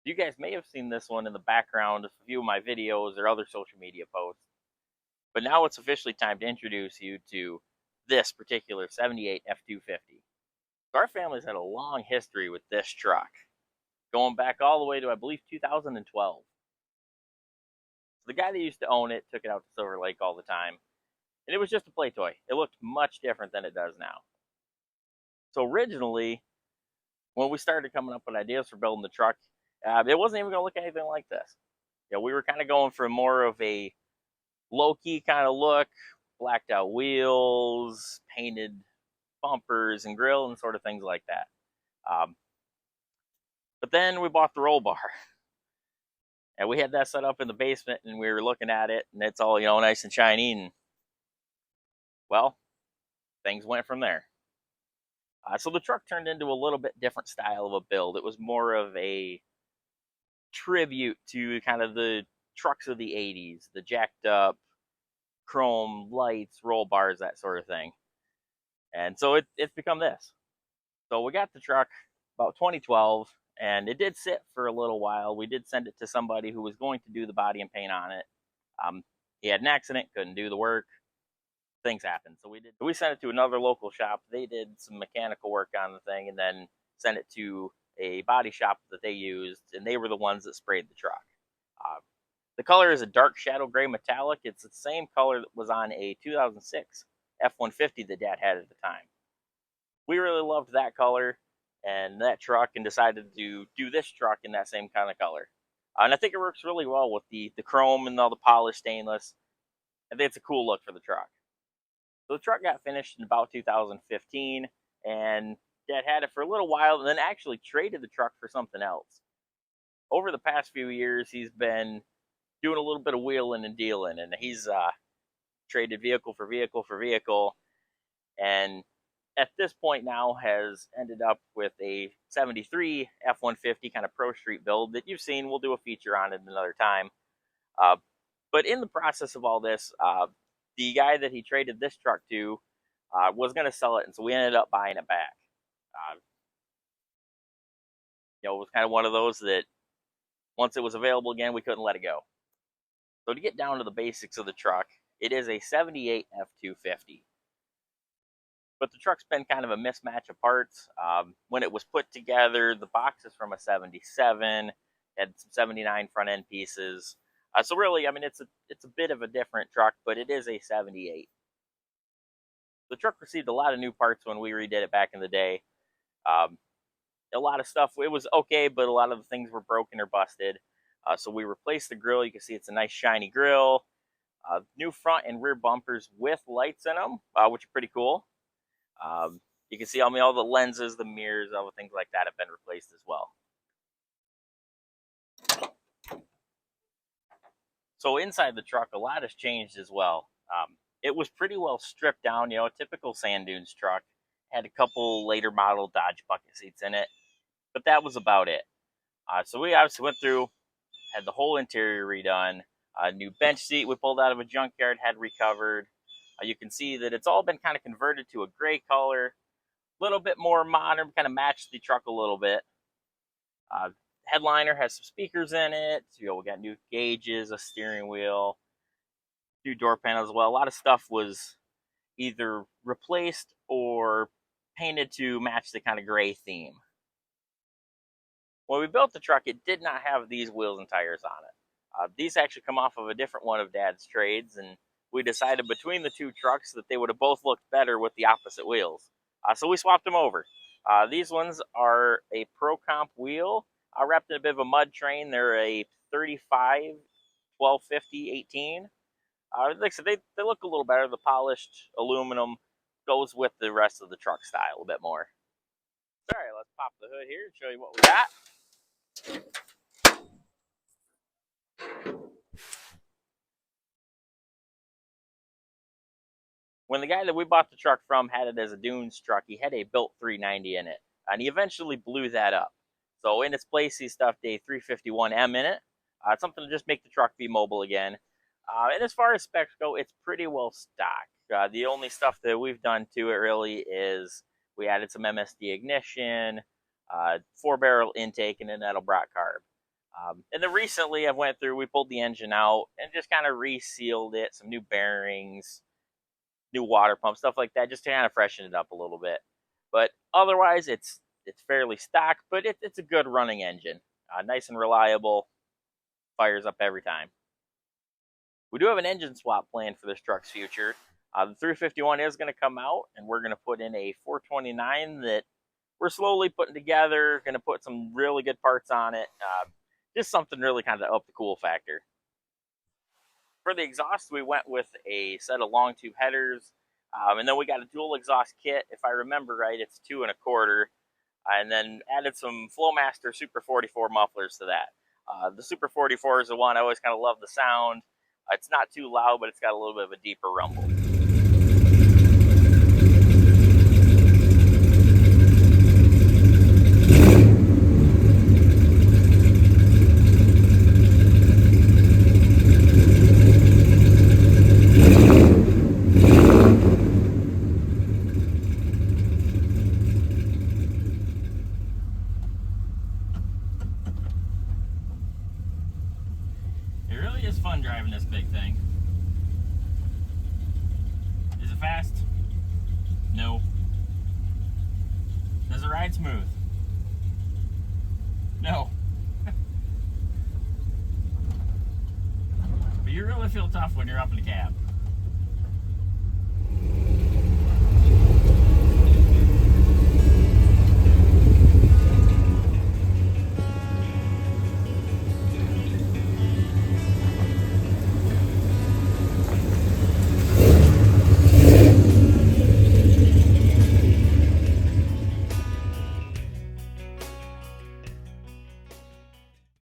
You guys may have seen this one in the background of a few of my videos or other social media posts, but now it's officially time to introduce you to this particular 78 F-250. So our family's had a long history with this truck, going back all the way to, I believe, 2012. So the guy that used to own it took it out to Silver Lake all the time, and it was just a play toy. It looked much different than it does now. So originally, when we started coming up with ideas for building the truck, it wasn't even going to look anything like this. We were kind of going for more of a low-key kind of look, blacked out wheels, painted bumpers and grill and sort of things like that. But then we bought the roll bar. And we had that set up in the basement, and we were looking at it, and it's all, nice and shiny, and, well, things went from there. So the truck turned into a little bit different style of a build. It was more of a tribute to kind of the trucks of the 80s, the jacked up chrome lights, roll bars, that sort of thing. And so it's become this. So we got the truck about 2012, and it did sit for a little while. We did send it to somebody who was going to do the body and paint on it. He had an accident, couldn't do the work. Things happen. So we sent it to another local shop. They did some mechanical work on the thing, and then sent it to a body shop that they used, and they were the ones that sprayed the truck. The color is a dark shadow gray metallic. It's the same color that was on a 2006 F-150 that Dad had at the time. We really loved that color and that truck, and decided to do this truck in that same kind of color. And I think it works really well with the chrome and all the polished stainless. I think it's a cool look for the truck. So the truck got finished in about 2015, and Dad had it for a little while, and then actually traded the truck for something else. Over the past few years, he's been doing a little bit of wheeling and dealing, and he's traded vehicle for vehicle for vehicle, and at this point now has ended up with a 73 F-150 kind of Pro Street build that you've seen. We'll do a feature on it another time. But in the process of all this, the guy that he traded this truck to was going to sell it, and so we ended up buying it back. It was kind of one of those that once it was available again, we couldn't let it go. So to get down to the basics of the truck, it is a 78 F-250. But the truck's been kind of a mismatch of parts. When it was put together, the box is from a 77, had some 79 front end pieces. So really, it's a bit of a different truck, but it is a 78. The truck received a lot of new parts when we redid it back in the day. A lot of stuff, it was okay, but a lot of the things were broken or busted. So we replaced the grill. You can see it's a nice shiny grill. New front and rear bumpers with lights in them, which are pretty cool. You can see all the lenses, the mirrors, all the things like that have been replaced as well. So inside the truck, a lot has changed as well. It was pretty well stripped down, a typical Sand Dunes truck. Had a couple later model Dodge bucket seats in it, but that was about it. So we obviously went through, had the whole interior redone. A new bench seat we pulled out of a junkyard, had recovered. You can see that it's all been kind of converted to a gray color, a little bit more modern, kind of matched the truck a little bit. Headliner has some speakers in it. We got new gauges, a steering wheel, new door panels as well. A lot of stuff was either replaced or painted to match the kind of gray theme. When we built the truck, it did not have these wheels and tires on it. These actually come off of a different one of Dad's trades, and we decided between the two trucks that they would have both looked better with the opposite wheels. So we swapped them over. These ones are a Pro Comp wheel, wrapped in a bit of a mud train. They're a 35, 1250, 18. Like I said, they look a little better. The polished aluminum goes with the rest of the truck style a bit more. All right, let's pop the hood here and show you what we got. When the guy that we bought the truck from had it as a Dunes truck, he had a built 390 in it, and he eventually blew that up. So in its place, he stuffed a 351M in it, something to just make the truck be mobile again. And as far as specs go, it's pretty well stocked. The only stuff that we've done to it really is we added some MSD ignition, 4-barrel intake, and an Edelbrock carb. And then recently we pulled the engine out and just kind of resealed it, some new bearings, new water pump, stuff like that, just to kind of freshen it up a little bit. But otherwise, it's fairly stock, but it's a good running engine. Nice and reliable, fires up every time. We do have an engine swap plan for this truck's future. The 351 is going to come out, and we're going to put in a 429 that we're slowly putting together. Going to put some really good parts on it. Just something really kind of up the cool factor. For the exhaust, we went with a set of long tube headers, and then we got a dual exhaust kit. If I remember right, it's 2 1/4, and then added some Flowmaster Super 44 mufflers to that. The Super 44 is the one I always kind of love the sound. It's not too loud, but it's got a little bit of a deeper rumble. It really is fun driving this big thing. Is it fast? No. Does it ride smooth? No. But you really feel tough when you're up in the cab.